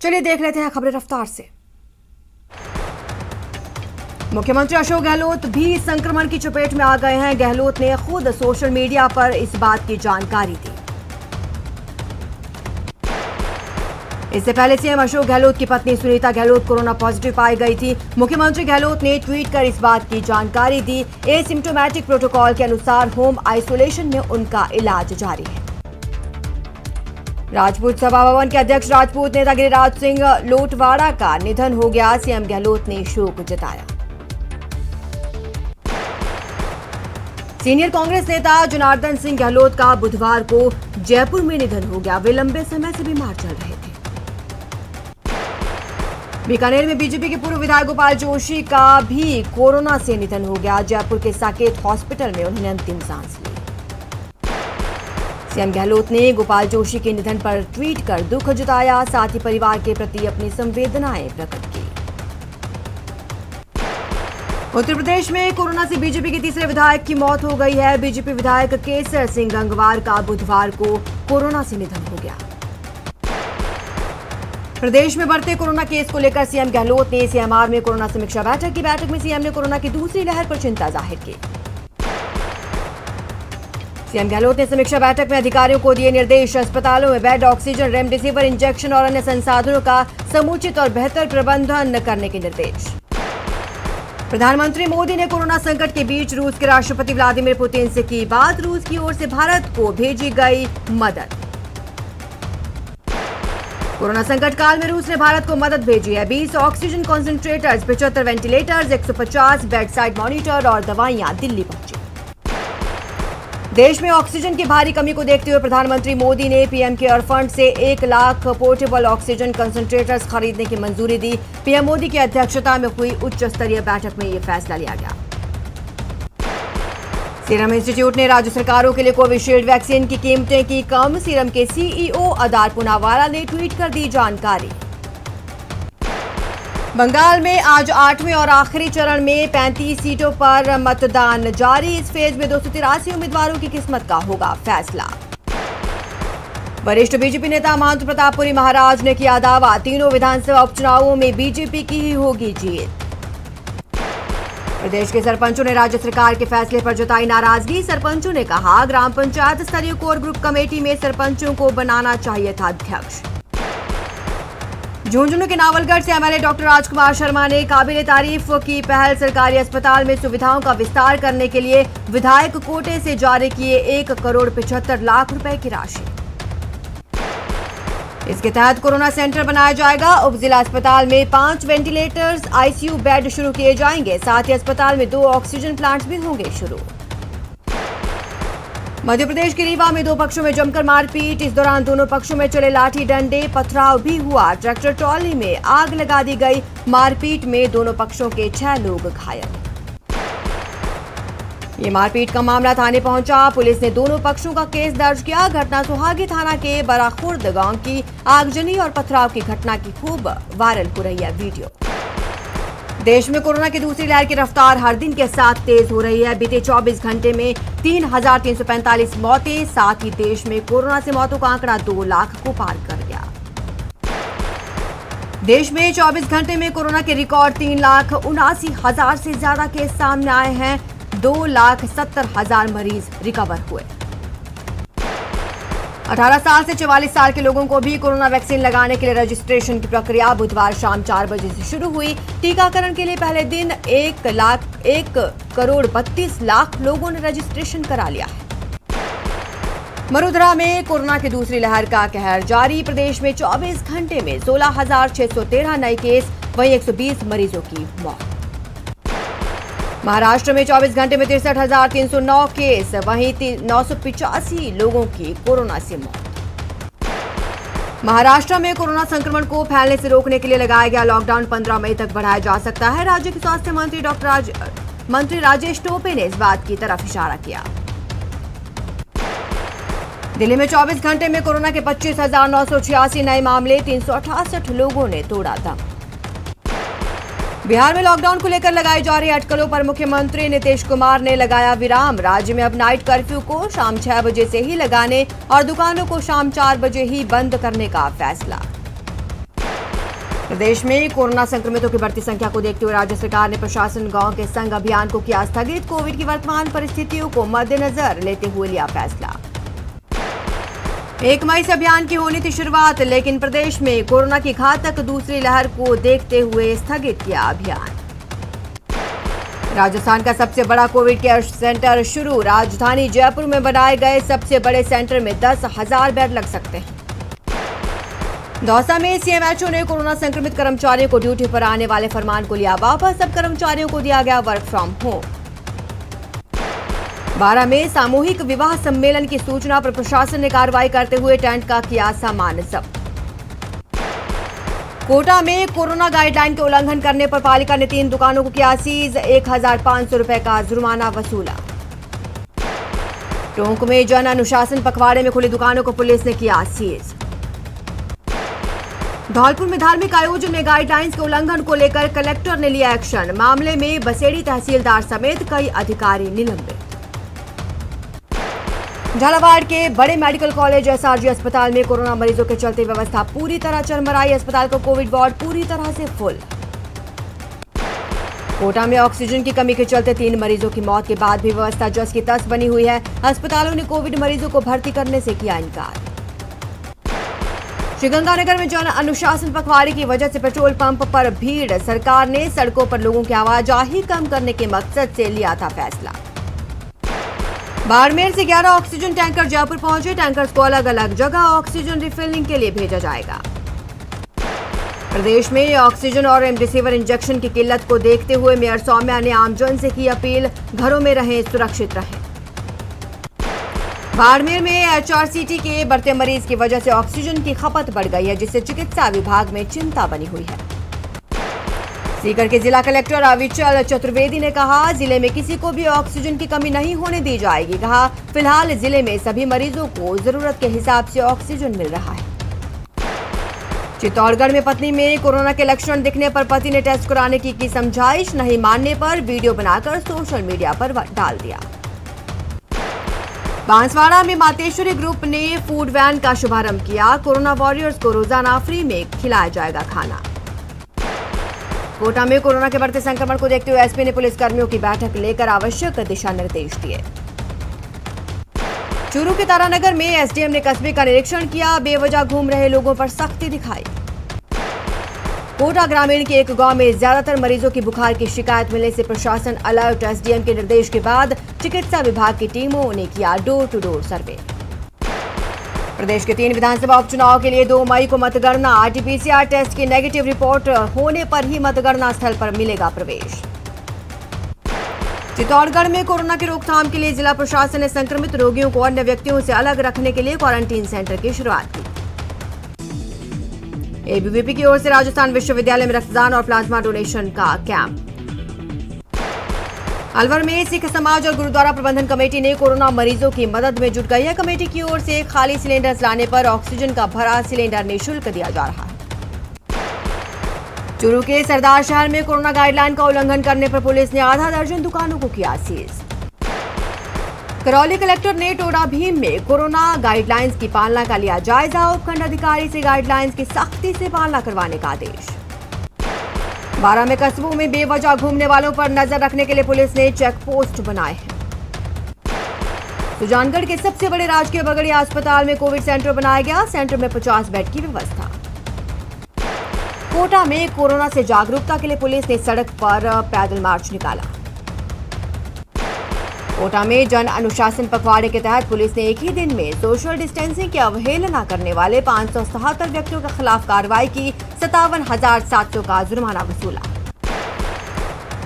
चलिए देख लेते हैं खबरें रफ्तार से। मुख्यमंत्री अशोक गहलोत भी संक्रमण की चपेट में आ गए हैं। गहलोत ने खुद सोशल मीडिया पर इस बात की जानकारी दी। इससे पहले सीएम अशोक गहलोत की पत्नी सुनीता गहलोत कोरोना पॉजिटिव पाई गई थी। मुख्यमंत्री गहलोत ने ट्वीट कर इस बात की जानकारी दी। एसिम्प्टोमेटिक प्रोटोकॉल के अनुसार होम आइसोलेशन में उनका इलाज जारी है। राजपूत सभा भवन के अध्यक्ष राजपूत नेता गिरिराज सिंह लोटवाड़ा का निधन हो गया। सीएम गहलोत ने शोक जताया। सीनियर कांग्रेस नेता जनार्दन सिंह गहलोत का बुधवार को जयपुर में निधन हो गया। वे लंबे समय से बीमार चल रहे थे। बीकानेर में बीजेपी के पूर्व विधायक गोपाल जोशी का भी कोरोना से निधन हो गया। जयपुर के साकेत हॉस्पिटल में उन्होंने अंतिम सांस ली। सीएम गहलोत ने गोपाल जोशी के निधन पर ट्वीट कर दुख जताया, साथ ही परिवार के प्रति अपनी संवेदनाएं प्रकट की। उत्तर प्रदेश में कोरोना से बीजेपी के तीसरे विधायक की मौत हो गई है। बीजेपी विधायक केसर सिंह गंगवार का बुधवार को कोरोना से निधन हो गया। प्रदेश में बढ़ते कोरोना केस को लेकर सीएम गहलोत ने सीएमआर में कोरोना समीक्षा बैठक की। बैठक में सीएम ने कोरोना की दूसरी लहर पर चिंता जाहिर की। सीएम गहलोत ने समीक्षा बैठक में अधिकारियों को दिए निर्देश। अस्पतालों में बेड, ऑक्सीजन, रेमडेसिविर इंजेक्शन और अन्य संसाधनों का समुचित और बेहतर प्रबंधन करने के निर्देश। प्रधानमंत्री मोदी ने कोरोना संकट के बीच रूस के राष्ट्रपति व्लादिमीर पुतिन से की बात। रूस की ओर से भारत को भेजी गई मदद। कोरोना संकट काल में रूस ने भारत को मदद भेजी है। 20 oxygen concentrators, 75 ventilators, 150 bed side monitor और दवाइयां दिल्ली पहुंची। देश में ऑक्सीजन की भारी कमी को देखते हुए प्रधानमंत्री मोदी ने पीएम केयर फंड से 1 लाख पोर्टेबल ऑक्सीजन कंसंट्रेटर्स खरीदने की मंजूरी दी। पीएम मोदी की अध्यक्षता में हुई उच्च स्तरीय बैठक में यह फैसला लिया गया। सीरम इंस्टीट्यूट ने राज्य सरकारों के लिए कोविशील्ड वैक्सीन की कीमतें की कम। सीरम के सीईओ अदार पूनावाला ने ट्वीट कर दी जानकारी। बंगाल में आज 8वें और आखिरी चरण में 35 सीटों पर मतदान जारी। इस फेज में 283 उम्मीदवारों की किस्मत का होगा फैसला। वरिष्ठ बीजेपी नेता महंत प्रतापपुरी महाराज ने किया दावा, तीनों विधानसभा उपचुनावों में बीजेपी की ही होगी जीत। प्रदेश के सरपंचों ने राज्य सरकार के फैसले पर जताई नाराजगी। सरपंचों ने कहा, ग्राम पंचायत स्तरीय कोर ग्रुप कमेटी में सरपंचों को बनाना चाहिए था अध्यक्ष। झुंझुनू के नावलगढ़ से एमएलए डॉक्टर राजकुमार शर्मा ने काबिले तारीफ की पहल सरकारी अस्पताल में सुविधाओं का विस्तार करने के लिए विधायक कोटे से जारी किए 1,75,00,000 रुपए की राशि। इसके तहत कोरोना सेंटर बनाया जाएगा। उप जिला अस्पताल में 5 वेंटिलेटर्स, आईसीयू बेड शुरू किए जाएंगे। साथ ही अस्पताल में 2 ऑक्सीजन प्लांट्स भी होंगे शुरू। मध्य प्रदेश के रीवा में 2 पक्षों में जमकर मारपीट। इस दौरान दोनों पक्षों में चले लाठी डंडे, पथराव भी हुआ। ट्रैक्टर ट्रॉली में आग लगा दी गई। मारपीट में दोनों पक्षों के 6 लोग घायल। ये मारपीट का मामला थाने पहुंचा। पुलिस ने दोनों पक्षों का केस दर्ज किया। घटना सुहागी थाना के बराखुर्द गांव की आगजनी और पथराव की घटना की खूब वायरल हो रही है वीडियो। देश में कोरोना की दूसरी लहर की रफ्तार हर दिन के साथ तेज हो रही है। बीते 24 घंटे में 3,345 मौतें। साथ ही देश में कोरोना से मौतों का आंकड़ा 2 लाख को पार कर गया। देश में 24 घंटे में कोरोना के रिकॉर्ड 3,79,000 से ज्यादा केस सामने आए हैं। 2,70,000 मरीज रिकवर हुए। 18 साल से 44 साल के लोगों को भी कोरोना वैक्सीन लगाने के लिए रजिस्ट्रेशन की प्रक्रिया बुधवार शाम 4 बजे से शुरू हुई। टीकाकरण के लिए पहले दिन 1,32,00,000 लोगों ने रजिस्ट्रेशन करा लिया है। मरुधरा में कोरोना की दूसरी लहर का कहर जारी। प्रदेश में 24 घंटे में 16,613 नए केस, वहीं 120 मरीजों की मौत। महाराष्ट्र में 24 घंटे में 63,309 केस, वहीं 985 लोगों की कोरोना से मौत। महाराष्ट्र में कोरोना संक्रमण को फैलने से रोकने के लिए लगाया गया लॉकडाउन 15 मई तक बढ़ाया जा सकता है। राज्य के स्वास्थ्य मंत्री राजेश टोपे ने इस बात की तरफ इशारा किया। दिल्ली में 24 घंटे में कोरोना के 25,986 नए मामले, 368 लोगों ने तोड़ा दम। बिहार में लॉकडाउन को लेकर लगाई जा रही अटकलों पर मुख्यमंत्री नीतीश कुमार ने लगाया विराम। राज्य में अब नाइट कर्फ्यू को शाम 6 बजे से ही लगाने और दुकानों को शाम 4 बजे ही बंद करने का फैसला। प्रदेश में कोरोना संक्रमितों की बढ़ती संख्या को देखते हुए राज्य सरकार ने प्रशासन गांव के संग अभियान को किया स्थगित। कोविड की वर्तमान परिस्थितियों को मद्देनजर लेते हुए लिया फैसला। 1 मई से अभियान की होनी थी शुरुआत, लेकिन प्रदेश में कोरोना की घातक दूसरी लहर को देखते हुए स्थगित किया अभियान। राजस्थान का सबसे बड़ा कोविड केयर सेंटर शुरू। राजधानी जयपुर में बनाए गए सबसे बड़े सेंटर में 10,000 बेड लग सकते हैं। दौसा में सीएमएचओ ने कोरोना संक्रमित कर्मचारियों को ड्यूटी पर आने वाले फरमान को लिया वापस। अब कर्मचारियों को दिया गया वर्क फ्रॉम होम। 12 में सामूहिक विवाह सम्मेलन की सूचना पर प्रशासन ने कार्रवाई करते हुए टेंट का किया सामान जब्त। कोटा में कोरोना गाइडलाइन के उल्लंघन करने पर पालिका ने 3 दुकानों को किया सीज। 1,500 रुपए का जुर्माना वसूला। टोंक में जन अनुशासन पखवाड़े में खुली दुकानों को पुलिस ने किया सीज। धौलपुर में धार्मिक आयोजन में गाइडलाइंस के उल्लंघन को लेकर कलेक्टर ने लिया एक्शन। मामले में बसेड़ी तहसीलदार समेत कई अधिकारी निलंबित। झालावाड़ के बड़े मेडिकल कॉलेज एसआरजी अस्पताल में कोरोना मरीजों के चलते व्यवस्था पूरी तरह चरमराई। अस्पताल का कोविड वार्ड पूरी तरह से फुल। कोटा में ऑक्सीजन की कमी के चलते 3 मरीजों की मौत के बाद भी व्यवस्था जस की तस बनी हुई है। अस्पतालों ने कोविड मरीजों को भर्ती करने से किया इनकार। श्रीगंगानगर में जन अनुशासन पखवाड़े की वजह से पेट्रोल पंप पर भीड़। सरकार ने सड़कों पर लोगों की आवाजाही कम करने के मकसद से लिया था फैसला। बाड़मेर से 11 ऑक्सीजन टैंकर जयपुर पहुंचे। टैंकर्स को अलग अलग जगह ऑक्सीजन रिफिलिंग के लिए भेजा जाएगा। प्रदेश में ऑक्सीजन और रेमडेसिविर इंजेक्शन की किल्लत को देखते हुए मेयर सौम्या ने आमजन से की अपील, घरों में रहें, सुरक्षित रहें। बाड़मेर में एचआरसीटी के बढ़ते मरीज की वजह से ऑक्सीजन की खपत बढ़ गई है, जिससे चिकित्सा विभाग में चिंता बनी हुई है। सीकर के जिला कलेक्टर अविचल चतुर्वेदी ने कहा, जिले में किसी को भी ऑक्सीजन की कमी नहीं होने दी जाएगी। कहा, फिलहाल जिले में सभी मरीजों को जरूरत के हिसाब से ऑक्सीजन मिल रहा है। चित्तौड़गढ़ में पत्नी में कोरोना के लक्षण दिखने पर पति ने टेस्ट कराने की समझाइश, नहीं मानने पर वीडियो बनाकर सोशल मीडिया पर डाल दिया। बांसवाड़ा में मातेश्वरी ग्रुप ने फूड वैन का शुभारंभ किया। कोरोना वॉरियर्स को रोजाना फ्री में खिलाया जाएगा खाना। कोटा में कोरोना के बढ़ते संक्रमण को देखते हुए एसपी ने पुलिसकर्मियों की बैठक लेकर आवश्यक दिशा निर्देश दिए। चूरू के तारानगर में एसडीएम ने कस्बे का निरीक्षण किया। बेवजह घूम रहे लोगों पर सख्ती दिखाई। कोटा ग्रामीण के एक गांव में ज्यादातर मरीजों की बुखार की शिकायत मिलने से प्रशासन अलर्ट। एसडीएम के निर्देश के बाद चिकित्सा विभाग की टीमों ने किया डोर टू डोर सर्वे। प्रदेश के 3 विधानसभा उपचुनाव के लिए 2 मई को मतगणना। आरटीपीसीआर टेस्ट की नेगेटिव रिपोर्ट होने पर ही मतगणना स्थल पर मिलेगा प्रवेश। चित्तौड़गढ़ में कोरोना की रोकथाम के लिए जिला प्रशासन ने संक्रमित रोगियों को अन्य व्यक्तियों से अलग रखने के लिए क्वारंटीन सेंटर की शुरुआत की। एबीवीपी की ओर से राजस्थान विश्वविद्यालय में रक्तदान और प्लाज्मा डोनेशन का कैंप। अलवर में सिख समाज और गुरुद्वारा प्रबंधन कमेटी ने कोरोना मरीजों की मदद में जुट गई है। कमेटी की ओर से खाली सिलेंडर लाने पर ऑक्सीजन का भरा सिलेंडर निःशुल्क दिया जा रहा है। चूरू के सरदार शहर में कोरोना गाइडलाइन का उल्लंघन करने पर पुलिस ने आधा दर्जन दुकानों को किया सीज। करौली कलेक्टर ने टोडा भीम में कोरोना गाइडलाइंस की पालना का लिया जायजा। उपखंड अधिकारी से गाइडलाइंस की सख्ती से पालना करवाने का आदेश। 12 में कस्बों में बेवजह घूमने वालों पर नजर रखने के लिए पुलिस ने चेक पोस्ट बनाए हैं। सुजानगढ़ के सबसे बड़े राजकीय बगड़िया अस्पताल में कोविड सेंटर बनाया गया। सेंटर में 50 बेड की व्यवस्था। कोटा में कोरोना से जागरूकता के लिए पुलिस ने सड़क पर पैदल मार्च निकाला। कोटा में जन अनुशासन पखवाड़े के तहत पुलिस ने एक ही दिन में सोशल डिस्टेंसिंग की अवहेलना करने वाले 577 व्यक्तियों के खिलाफ कार्रवाई की। 57,700 का जुर्माना वसूला।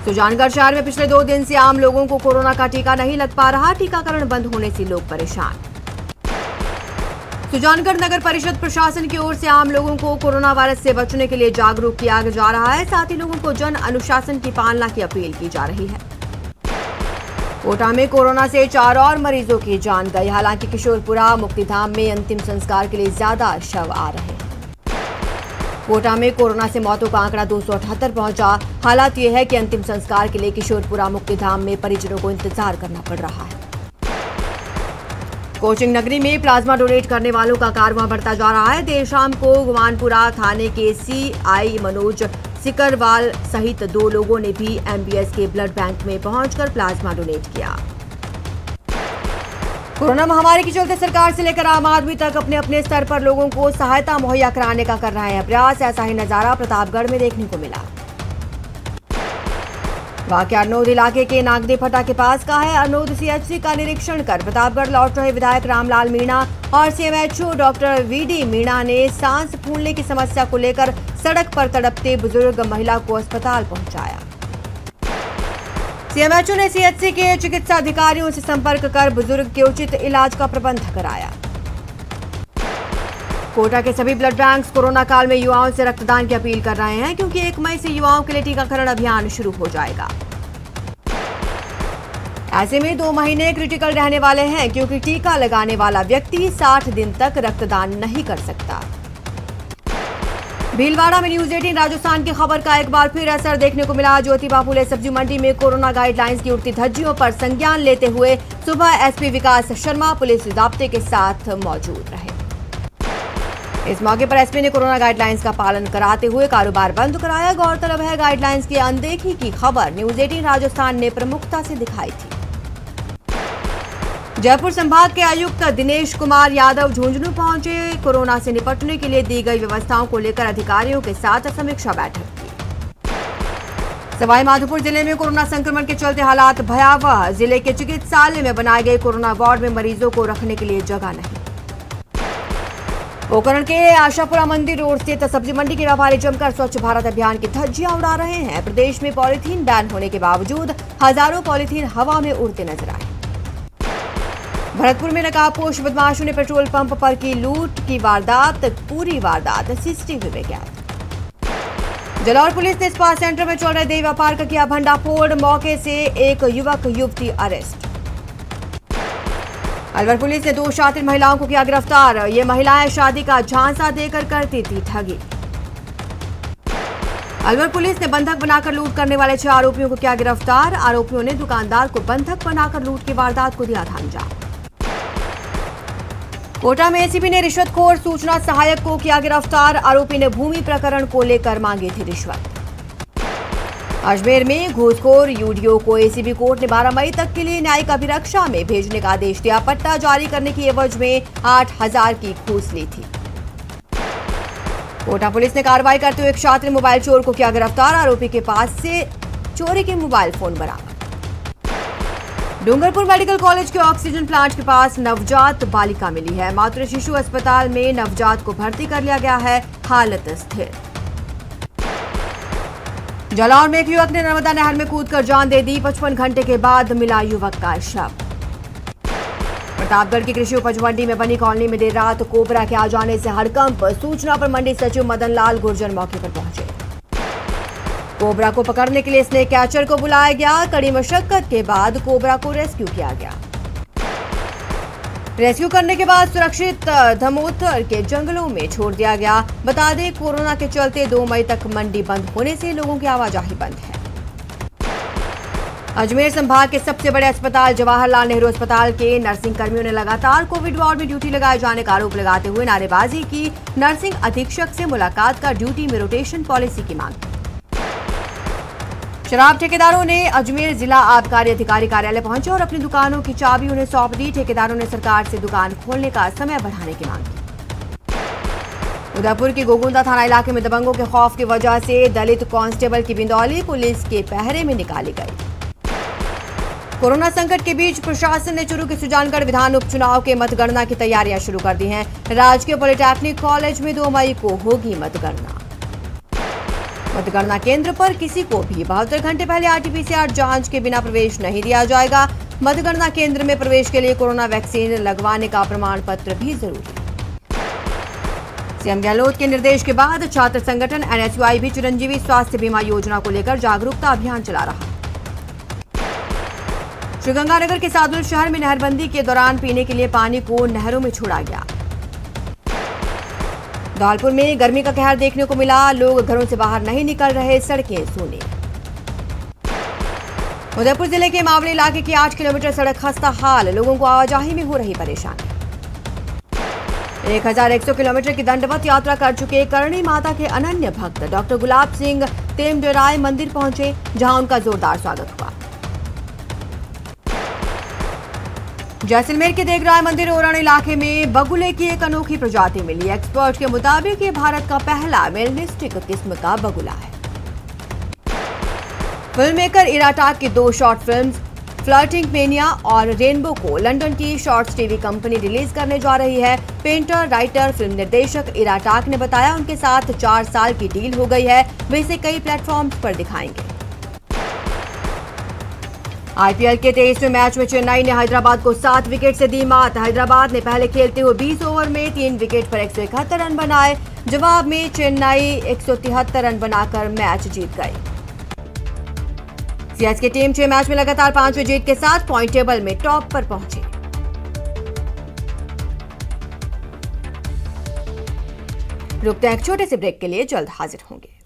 सुजानगढ़ शहर में पिछले 2 दिन से आम लोगों को कोरोना का टीका नहीं लग पा रहा। टीकाकरण बंद होने से लोग परेशान। सुजानगढ़ नगर परिषद प्रशासन की ओर से आम लोगों को कोरोना वायरस से बचने के लिए जागरूक किया जा रहा है। साथ ही लोगों को जन अनुशासन की पालना की अपील की जा रही है। कोटा में कोरोना से 4 और मरीजों की जान गई। हालांकि किशोरपुरा मुक्तिधाम में अंतिम संस्कार के लिए ज्यादा शव आ रहे हैं। कोटा में कोरोना से मौतों का आंकड़ा 278 पहुंचा। हालात यह है कि अंतिम संस्कार के लिए किशोरपुरा मुक्तिधाम में परिजनों को इंतजार करना पड़ रहा है। कोचिंग नगरी में प्लाज्मा डोनेट करने वालों का कारवां बढ़ता जा रहा है। देर शाम को गुमानपुरा थाने के सीआई मनोज सिकरवाल सहित 2 लोगों ने भी एमबीएस के ब्लड बैंक में पहुंचकर प्लाज्मा डोनेट किया। कोरोना महामारी के चलते सरकार से लेकर आम आदमी तक अपने अपने स्तर पर लोगों को सहायता मुहैया कराने का कर रहे हैं प्रयास। ऐसा ही नजारा प्रतापगढ़ में देखने को मिला। वाकया अरनोद इलाके के नागदे फटा के पास का है। अरनोद सीएचसी का निरीक्षण कर प्रतापगढ़ लौट रहे विधायक रामलाल मीणा और सीएमएचओ डॉक्टर वीडी मीणा ने सांस फूलने की समस्या को लेकर सड़क पर तड़पते बुजुर्ग महिला को अस्पताल पहुंचाया। सीएमएचओ ने सीएचसी के चिकित्सा अधिकारियों से संपर्क कर बुजुर्ग के उचित इलाज का प्रबंध कराया। कोटा के सभी ब्लड बैंक्स कोरोना काल में युवाओं से रक्तदान की अपील कर रहे हैं, क्योंकि 1 मई से युवाओं के लिए टीकाकरण अभियान शुरू हो जाएगा। ऐसे में 2 महीने क्रिटिकल रहने वाले हैं, क्योंकि टीका लगाने वाला व्यक्ति 60 दिन तक रक्तदान नहीं कर सकता। भीलवाड़ा में न्यूज 18 राजस्थान की खबर का एक बार फिर असर देखने को मिला। ज्योतिबा फुले सब्जी मंडी में कोरोना गाइडलाइंस की उड़ती धज्जियों पर संज्ञान लेते हुए सुबह एसपी विकास शर्मा पुलिस जाब्ते के साथ मौजूद रहे। इस मौके पर एसपी ने कोरोना गाइडलाइंस का पालन कराते हुए कारोबार बंद कराया। गौरतलब है, गाइडलाइंस की अनदेखी की खबर न्यूज 18 राजस्थान ने प्रमुखता से दिखाई थी। जयपुर संभाग के आयुक्त दिनेश कुमार यादव झुंझुनू पहुंचे। कोरोना से निपटने के लिए दी गई व्यवस्थाओं को लेकर अधिकारियों के साथ समीक्षा बैठक की। सवाई माधोपुर जिले में कोरोना संक्रमण के चलते हालात भयावह। जिले के चिकित्सालय में बनाए गए कोरोना वार्ड में मरीजों को रखने के लिए जगह नहीं। पोखरण के आशापुरा मंदिर रोड स्थित सब्जी मंडी के व्यापारी जमकर स्वच्छ भारत अभियान की धज्जियां उड़ा रहे हैं। प्रदेश में पॉलीथीन बैन होने के बावजूद हजारों पॉलीथीन हवा में उड़ते नजर आए। भरतपुर में नकाबपोश बदमाशों ने पेट्रोल पंप पर की लूट की वारदात। पूरी वारदात सीसीटीवी में कैद। जलौर पुलिस ने स्पा सेंटर में चल रहे देह व्यापार का किया भंडाफोड़। मौके से एक युवक युवती अरेस्ट। अलवर पुलिस ने 2 शातिर महिलाओं को किया गिरफ्तार। ये महिलाएं शादी का झांसा देकर करती थी ठगी। अलवर पुलिस ने बंधक बनाकर लूट करने वाले 6 आरोपियों को किया गिरफ्तार। आरोपियों ने दुकानदार को बंधक बनाकर लूट की वारदात को दिया था अंजाम। कोटा में एसीबी ने रिश्वतखोर सूचना सहायक को किया गिरफ्तार। आरोपी ने भूमि प्रकरण को लेकर मांगी थी रिश्वत। अजमेर में घूसखोर यूडीओ को एसीबी कोर्ट ने 12 मई तक के लिए न्यायिक अभिरक्षा में भेजने का आदेश दिया। पट्टा जारी करने की एवज में 8,000 की घूस ली थी। कोटा पुलिस ने कार्रवाई करते हुए एक शातिर मोबाइल चोर को किया गिरफ्तार। आरोपी के पास से चोरी के मोबाइल फोन बरामद। डूंगरपुर मेडिकल कॉलेज के ऑक्सीजन प्लांट के पास नवजात बालिका मिली है। मातृ शिशु अस्पताल में नवजात को भर्ती कर लिया गया है, हालत स्थिर। जालौर में एक युवक ने नर्मदा नहर में कूदकर जान दे दी। 55 घंटे के बाद मिला युवक का शव। प्रतापगढ़ की कृषि उपज मंडी में बनी कॉलोनी में देर रात कोबरा के आ जाने से हड़कंप। सूचना पर मंडी सचिव मदन लाल गुर्जर मौके पर पहुंचे। कोबरा को पकड़ने के लिए स्नेक कैचर को बुलाया गया। कड़ी मशक्कत के बाद कोबरा को रेस्क्यू किया गया। रेस्क्यू करने के बाद सुरक्षित धमोतर के जंगलों में छोड़ दिया गया। बता दें, कोरोना के चलते 2 मई तक मंडी बंद होने से लोगों की आवाजाही बंद है। अजमेर संभाग के सबसे बड़े अस्पताल जवाहरलाल नेहरू अस्पताल के नर्सिंग कर्मियों ने लगातार कोविड वार्ड में ड्यूटी लगाए जाने का आरोप लगाते हुए नारेबाजी की। नर्सिंग अधीक्षक से मुलाकात कर ड्यूटी में रोटेशन पॉलिसी की मांग। शराब ठेकेदारों ने अजमेर जिला आबकारी अधिकारी कार्यालय पहुंचे और अपनी दुकानों की चाबी उन्हें सौंप दी। ठेकेदारों ने सरकार से दुकान खोलने का समय बढ़ाने की मांग की। उदयपुर की गोगुंदा थाना इलाके में दबंगों के खौफ की वजह से दलित कांस्टेबल की बिंदौली पुलिस के पहरे में निकाली गई। कोरोना संकट के बीच प्रशासन ने चुरू के सुजानगढ़ विधान उपचुनाव के मतगणना की तैयारियां शुरू कर दी हैं। राजकीय पॉलिटेक्निक कॉलेज में 2 मई को होगी मतगणना। मतगणना केंद्र पर किसी को भी 72 घंटे पहले आरटीपीसीआर जांच के बिना प्रवेश नहीं दिया जाएगा। मतगणना केंद्र में प्रवेश के लिए कोरोना वैक्सीन लगवाने का प्रमाण पत्र भी जरूरी। सीएम गहलोत के निर्देश के बाद छात्र संगठन एनएसयूआई भी चिरंजीवी स्वास्थ्य बीमा योजना को लेकर जागरूकता अभियान चला रहा है। श्रीगंगानगर के सादुल शहर में नहरबंदी के दौरान पीने के लिए पानी को नहरों में छोड़ा गया। धौलपुर में गर्मी का कहर देखने को मिला। लोग घरों से बाहर नहीं निकल रहे, सड़कें सूनी। उदयपुर जिले के मावली इलाके की 8 किलोमीटर सड़क खस्ता हाल, लोगों को आवाजाही में हो रही परेशानी। 1100 किलोमीटर की दंडवत यात्रा कर चुके करणी माता के अनन्य भक्त डॉक्टर गुलाब सिंह तेमडेराय मंदिर पहुंचे, जहां उनका जोरदार स्वागत हुआ। जैसलमेर के देगराय मंदिर ओरण इलाके में बगुले की एक अनोखी प्रजाति मिली। एक्सपर्ट के मुताबिक ये भारत का पहला मेलनिस्टिक किस्म का बगुला है। फिल्म मेकर इराटाक की 2 शॉर्ट फिल्म्स फ्लर्टिंग मेनिया और रेनबो को लंदन की शॉर्ट्स टीवी कंपनी रिलीज करने जा रही है। पेंटर, राइटर, फिल्म निर्देशक इराटाक ने बताया उनके साथ 4 साल की डील हो गई है, वे इसे कई प्लेटफॉर्म्स पर दिखाएंगे। आईपीएल के 23वें मैच में चेन्नई ने हैदराबाद को 7 विकेट से दी मात। हैदराबाद ने पहले खेलते हुए 20 ओवर में 3 विकेट पर 171 रन बनाए। जवाब में चेन्नई 173 रन बनाकर मैच जीत गई। सीएसके टीम 6 मैच में लगातार 5वीं जीत के साथ पॉइंट टेबल में टॉप पर पहुंची। रुकते हैं एक छोटे से ब्रेक के लिए, जल्द हाजिर होंगे।